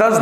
10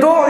2